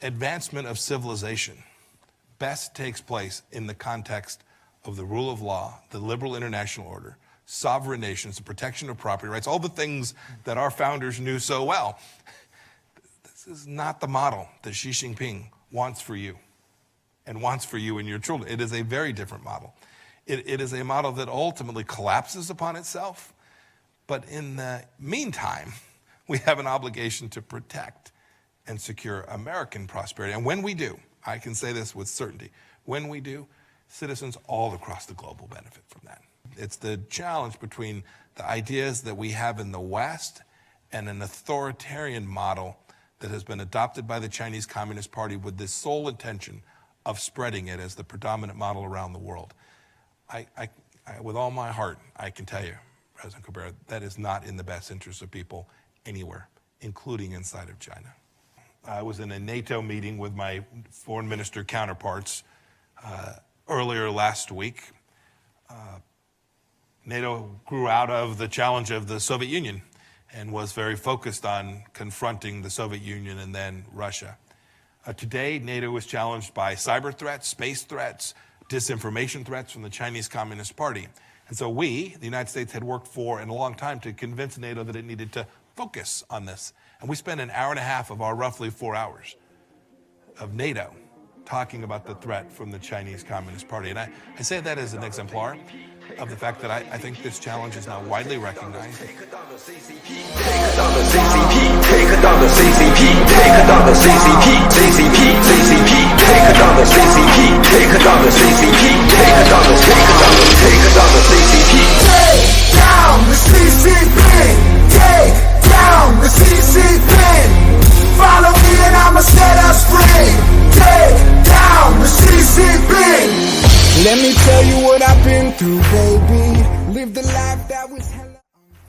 advancement of civilization best takes place in the context of the rule of law, the liberal international order, sovereign nations, the protection of property rights, all the things that our founders knew so well. This is not the model that Xi Jinping wants for you and wants for you and your children. It is a very different model. It is a model that ultimately collapses upon itself. But in the meantime, we have an obligation to protect and secure American prosperity. And when we do, I can say this with certainty, when we do, citizens all across the globe will benefit from that. It's the challenge between the ideas that we have in the West and an authoritarian model that has been adopted by the Chinese Communist Party with this sole intention of spreading it as the predominant model around the world. I, with all my heart, I can tell you, President Cabrera, that is not in the best interest of people anywhere, including inside of China. I was in a NATO meeting with my foreign minister counterparts earlier last week. NATO grew out of the challenge of the Soviet Union and was very focused on confronting the Soviet Union and then Russia. Today, NATO is challenged by cyber threats, space threats, disinformation threats from the Chinese Communist Party. And so we, the United States, had worked for a long time to convince NATO that it needed to focus on this. And we spent an hour and a half of our roughly 4 hours of NATO talking about the threat from the Chinese Communist Party. And I say that as an exemplar of the fact that I think this challenge is now widely recognized. Take down the CCP, take down the CCP, take down the CCP, take down the CCP, CCP, CCP, take down the CCP, take down the CCP, take down the CCP. Take down the CCP, take down the CCP. Follow me and I'ma set us free. Take down the CCP. Let me tell you what I've been through, baby. Live the life that was hell.